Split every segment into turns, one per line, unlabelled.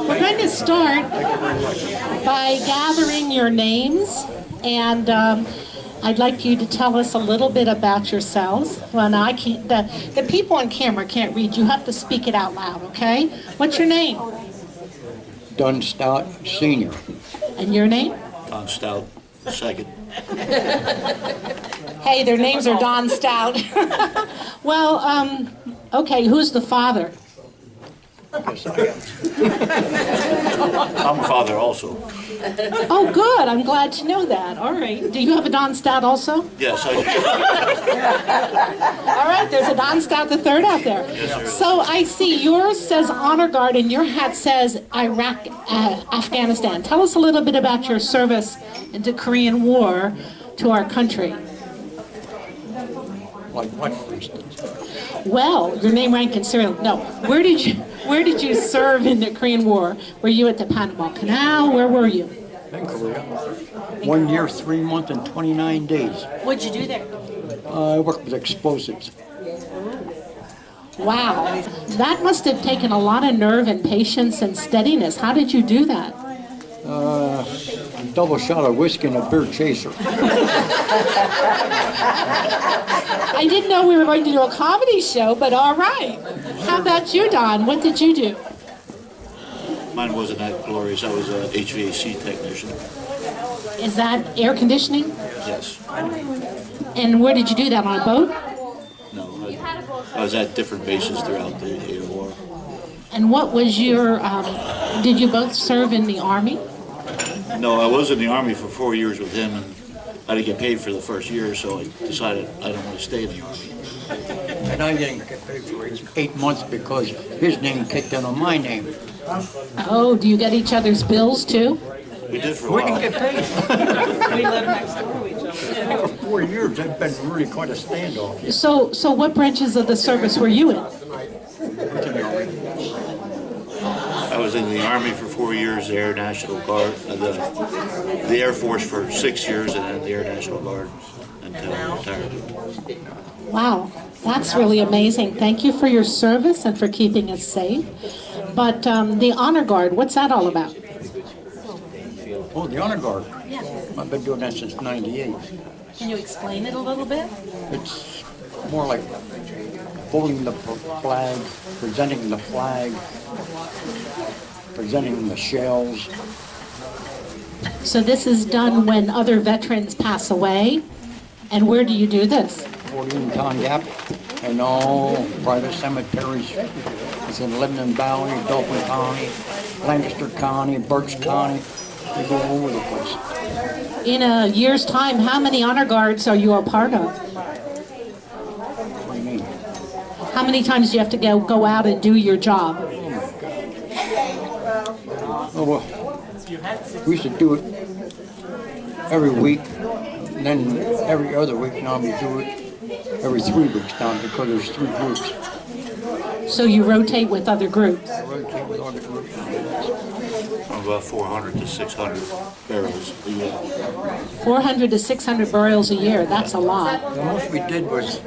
We're going to start by gathering your names, and I'd like you to tell us a little bit about yourselves. Well, now I can't. The people on camera can't read. You have to speak it out loud, okay? What's your name?
Don Stout, Sr.
And your name?
Don Stout, second.
Hey, their names are Don Stout. Well, okay, who's the father?
Yes, I am.
I'm a father also.
Oh, good. I'm glad to know that. All right. Do you have a Don Stout also?
Yes, I
All right, there's a Don Stout the third out there.
Yes, sir.
So I see yours says Honor Guard and your hat says Iraq, Afghanistan. Tell us a little bit about your service in the Korean War to our country.
Like what, for instance?
Well, your name, rank, and serial. No, where did you serve in the Korean War? Were you at the Panama Canal? Where were you?
In Korea. 1 year, 3 months, and 29 days.
What'd you do there?
I worked with explosives.
Wow, that must have taken a lot of nerve and patience and steadiness. How did you do that?
A double shot of whiskey and a beer chaser.
I didn't know we were going to do a comedy show, but all right. How about you, Don? What did you do?
Mine wasn't that glorious. I was a HVAC technician.
Is that air conditioning?
Yes.
And where did you do that, on a boat?
No, I was at different bases throughout the war.
And what was your, did you both serve in the Army?
No, I was in the Army for 4 years with him, and I didn't get paid for the first year, so I decided I don't want to stay in the Army.
And I didn't get paid for 8 months because his name kicked in on my name.
Oh, do you get each other's bills too?
We did for a
We
while.
didn't get paid.
We live next door to each other.
For 4 years, it's been really quite a standoff.
So what branches of the service were you in?
I was in the Army for 4 years, the Air National Guard, the Air Force for 6 years, and then the Air National Guard until I retired.
Wow, that's really amazing. Thank you for your service and for keeping us safe. But the Honor Guard, what's that all about?
Oh, the Honor Guard. I've been doing that since '98.
Can you explain it a little bit?
It's more like holding the flag, presenting the flag, presenting the shells.
So this is done when other veterans pass away. And where do you do this?
14 Town Gap and all private cemeteries. It's in Lebanon Valley, Dauphin County, Lancaster County, Berks County. We go all over the place.
In a year's time, how many Honor Guards are you a part of?
What do you mean?
How many times do you have to go out and do your job?
Oh, well, we used to do it every week, and then every other week. Now we do it every 3 weeks now because there's 3 groups.
So you rotate with other groups.
I rotate with other groups.
About 400 to 600 barrels a year.
400 to 600 burials a year. That's a lot.
The most we did was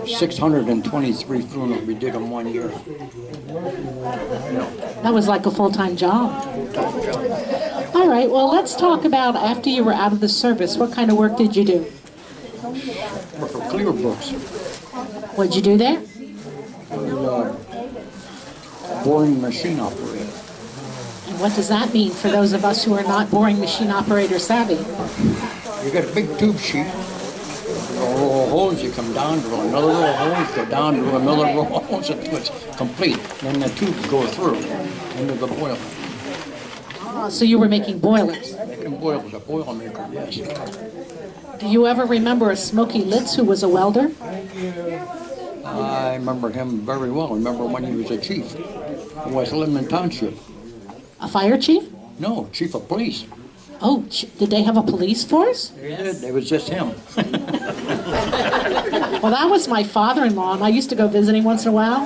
623 funerals we did in 1 year.
That was like a full-time job. All right, well, let's talk about after you were out of the service. What kind of work did you do?
Worked for Clearbrook's.
What'd you do there?
I was a boring machine operator.
And what does that mean for those of us who are not boring machine operator savvy?
You got a big tube sheet. A row of holes, you come down to another row of holes, go down to another row of holes until it's complete. Then the tubes go through into the boiler.
So you were making boilers.
Making boilers, a boiler maker, yes.
Do you ever remember a Smokey Litz who was a welder?
I remember him very well. I remember when he was a chief in West Lebanon Township.
A fire chief?
No, chief of police.
Oh, did they have a police force?
They did. It was just him.
Well, that was my father-in-law, and I used to go visit him once in a while.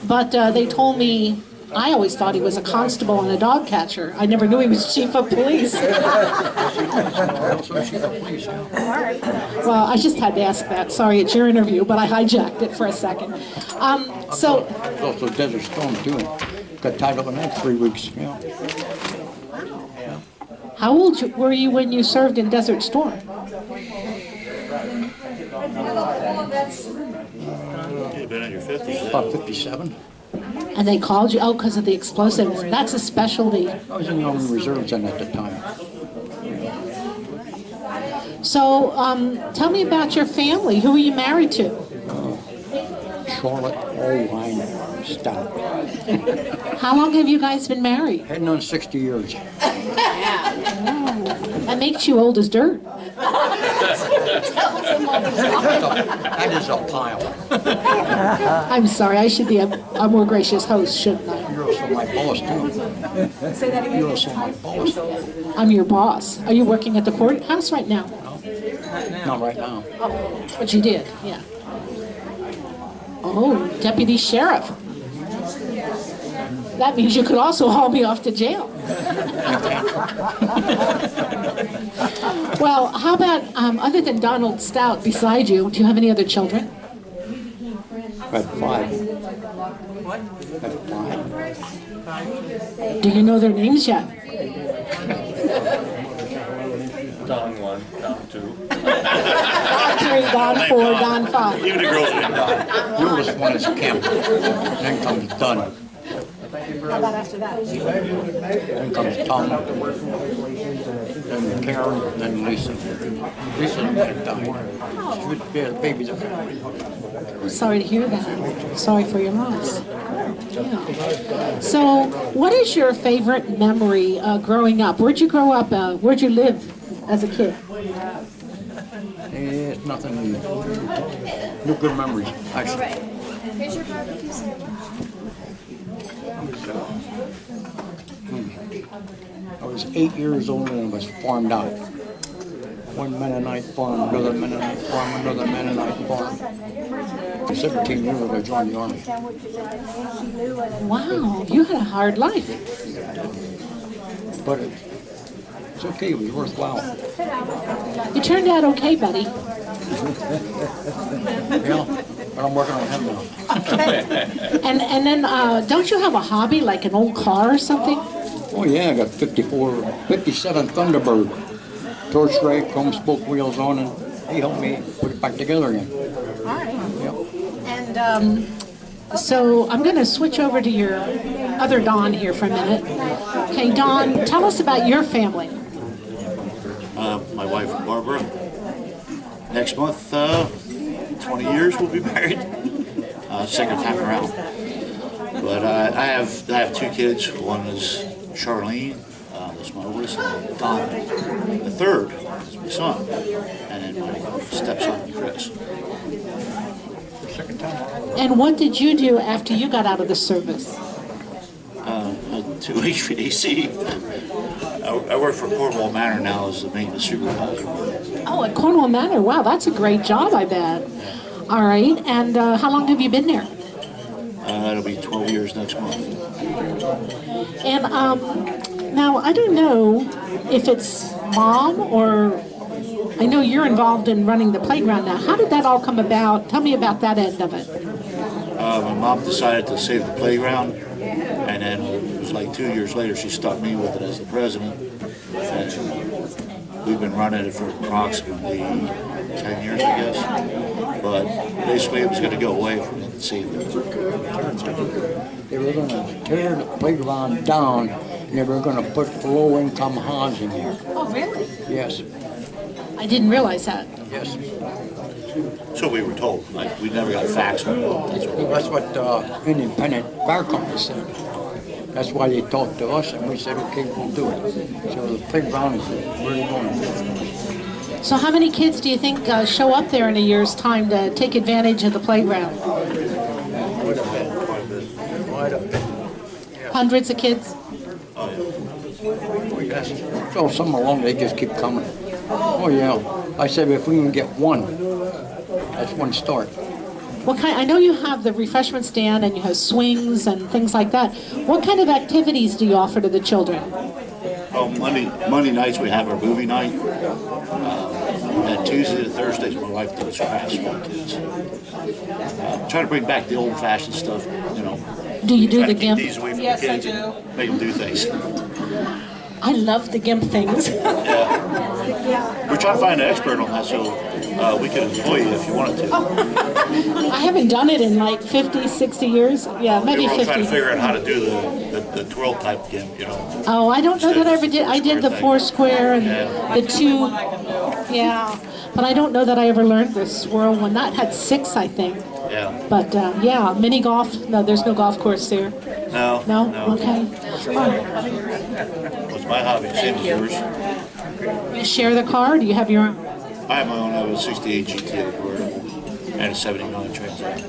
But they told me, I always thought he was a constable and a dog catcher. I never knew he was chief of police.
Also chief of police, yeah.
Well, I just had to ask that. Sorry, it's your interview, but I hijacked it for a second. So,
There's also Desert Storm, too. got tied up in that 3 weeks, yeah.
How old were you when you served in Desert Storm?
You've been in your 50s.
About 57.
And they called you, oh, because of the explosives. That's a specialty.
I was in the Army Reserves then at the time.
So tell me about your family. Who are you married to?
Charlotte Allwine Stout.
How long have you guys been married?
Heading on 60 years.
That makes you old as dirt.
That is a pile.
I'm sorry, I should be a more gracious host, shouldn't I?
You're also my boss, too.
Say that again?
You're also my boss.
I'm your boss. Are you working at the courthouse right now?
Not right now.
But you did, yeah. Oh, deputy sheriff. That means you could also haul me off to jail. Well, how about, other than Donald Stout beside you, do you have any other children?
I had 5.
What?
I had 5.
Do you know their names yet?
Don 1, Don 2.
Don 3, Don 4, Don 5.
Even the girls named Don.
The oldest one is Kemp. Then comes Dunn.
How about after that?
Then comes Tom. Then Karen. Then Lisa. Lisa died. She would be a baby to family.
I'm sorry to hear that. Sorry for your loss. Yeah. So, what is your favorite memory growing up? Where'd you grow up? Where'd you live as a kid?
It's nothing. No good memories, actually.
Here's your barbecue sandwich.
I was 8 years old and I was farmed out. One Mennonite farm, another Mennonite farm, another Mennonite farm. 17 years ago, I joined the Army.
Wow, you had a hard life.
But it's okay, it was worthwhile.
You turned out okay, buddy.
Yeah, but I'm working on him now.
And then, don't you have a hobby, like an old car or something?
Oh yeah, I got 57 Thunderbird. Torch ray, chrome spoke wheels on, and he helped me put it back together again.
All right.
Yep.
And so I'm going to switch over to your other Don here for a minute. Okay, Don, tell us about your family.
My wife Barbara. Next month, 20 years we'll be married. Second time around. But I have 2 kids. One is Charlene, that's my oldest, and Don, the third, is my son, and then my stepson Chris.
Second time.
And what did you do after you got out of the service?
To HVAC. I work for Cornwall Manor now as the maintenance supervisor.
Oh, at Cornwall Manor. Wow, that's a great job, I bet. All right, and how long have you been there?
It'll be 12 years next month.
And now, I don't know if it's Mom or, I know you're involved in running the playground now. How did that all come about? Tell me about that end of it.
My mom decided to save the playground, and then it was like 2 years later she stuck me with it as the president. And we've been running it for approximately 10 years, I guess. But basically it was going to go away if we didn't save it.
They were going to tear the playground down, and they were going to put low-income housing here.
Oh, really?
Yes,
I didn't realize that.
yes.
So we were told. Like, we never got a fax on it.
That's what independent fire company said. That's why they talked to us, and we said, okay, we'll do it. So the playground is really going.
So how many kids do you think show up there in a year's time to take advantage of the playground?
Quite a bit. Quite a bit.
Hundreds of kids?
Oh, yeah.
Oh, yes. So some along, they just keep coming. Oh, yeah. I said, if we can get one, that's one start.
What kind? I know you have the refreshment stand and you have swings and things like that. What kind of activities do you offer to the children?
Oh, Monday nights we have our movie night. And Tuesday to Thursdays my wife does crafts for the kids. Try to bring back the old-fashioned stuff, you know,
Do you do
Try
the
to keep
GIMP?
these away from
Yes,
the
I
kids
do.
and make them do things.
I love the GIMP things.
We're trying to find an expert on that, so we could employ you if you wanted to.
I haven't done it in like 50, 60 years. Yeah, maybe
We're all trying to
50.
figure out how to do the twirl type GIMP, you know.
Oh, I don't know that I ever did. I did the four square and the two. Yeah, but I don't know that I ever learned the swirl one. That had 6, I think.
Yeah.
But yeah, mini golf. No, there's no golf course there.
No.
No? Okay.
It's my hobby, same as yours.
You share the car? Do you have your own?
I have my own. I have a 68 GTO convertible and a 79 Trans Am.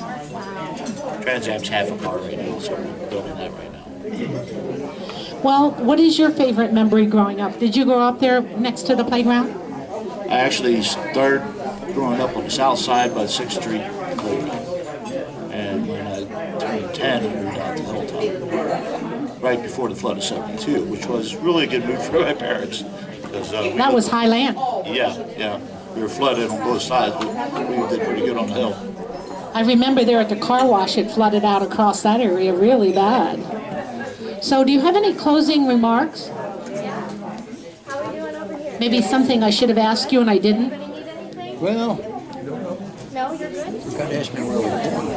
Trans Am's half a car right now, so we're building that right now.
Well, what is your favorite memory growing up? Did you grow up there next to the playground?
I actually started growing up on the south side by 6th Street Road. And when I turned 10, I moved out to Hilltop. Right before the flood of 72, which was really a good move for my parents.
That was high land.
Yeah. We were flooded on both sides, but we did pretty good on the hill.
I remember there at the car wash, it flooded out across that area really bad. So do you have any closing remarks?
How are we doing over here?
Maybe something I should have asked you and I didn't?
Anybody need anything?
Well,
No, you're good?
you gotta ask me where we were born.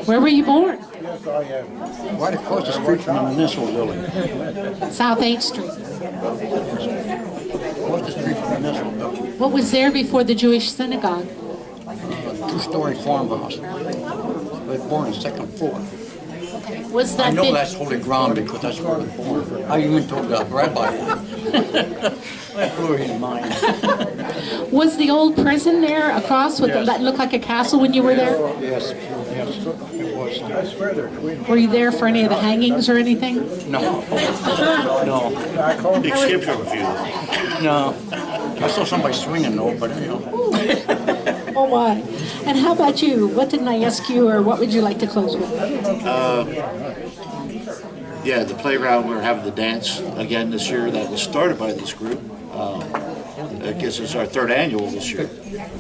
Where were you born?
Right across the street from the municipal building.
South 8th Street.
Across the street from the municipal building.
What was there before the Jewish synagogue?
A 2-story farmhouse. I was born on the 2nd floor.
Was
I
that
know
big?
that's holy ground because that's where I was born. I even told the rabbi. That blew his mind.
Was the old prison there across with that looked like a castle when you were there?
Yes, it was. I swear they're twins.
Were you there for any of the hangings or anything?
No. No.
You skipped over a few.
No. I saw somebody swinging though, but you know.
Oh my. And how about you? What didn't I ask you or what would you like to close with?
Yeah, at the playground, we were having the dance again this year. That was started by this group. I guess it's our 3rd annual this year.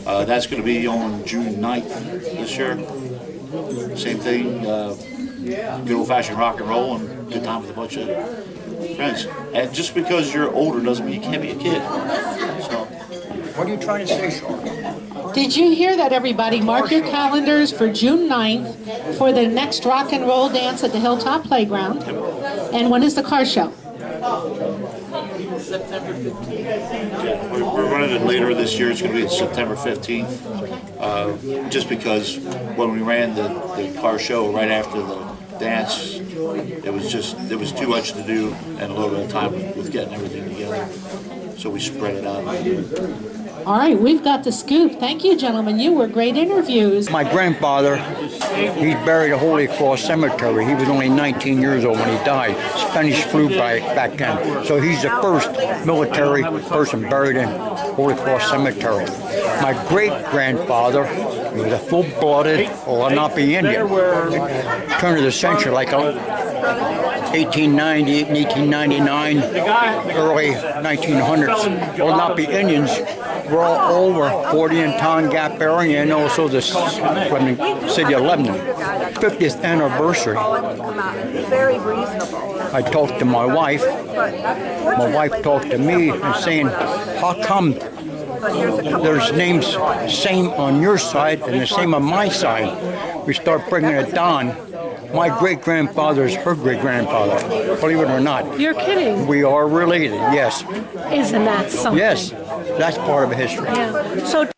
That's going to be on June 9th this year. Same thing, good old-fashioned rock and roll and good time with a bunch of friends. And just because you're older doesn't mean you can't be a kid. So,
What are you trying to say, Sean?
Did you hear that, everybody? Mark your calendars for June 9th for the next rock and roll dance at the Hilltop Playground. And when is the car show?
September 15th.
yeah, we're running it later this year. It's going to be September 15th. Just because when we ran the car show right after the dance, it was too much to do and a little bit of time with getting everything together. So we spread it out.
All right, we've got the scoop. Thank you, gentlemen. You were great interviews.
My grandfather, he's buried at Holy Cross Cemetery. He was only 19 years old when he died. Spanish flu back then. So he's the first military person buried in Holy Cross Cemetery. My great-grandfather, he was a full-blooded Lenape Indian. Turn of the century, like 1890, 1899, early 1900s. Lenape Indians were all over 40 and Town Gap area and also the city of Lebanon. 50th anniversary.
Very reasonable.
I talked to my wife. My wife talked to me and saying, how come there's names same on your side and the same on my side? We start bringing it down. My great-grandfather is her great-grandfather, believe it or not.
You're kidding.
We are related, yes.
Isn't that something?
Yes, that's part of history.
Yeah. So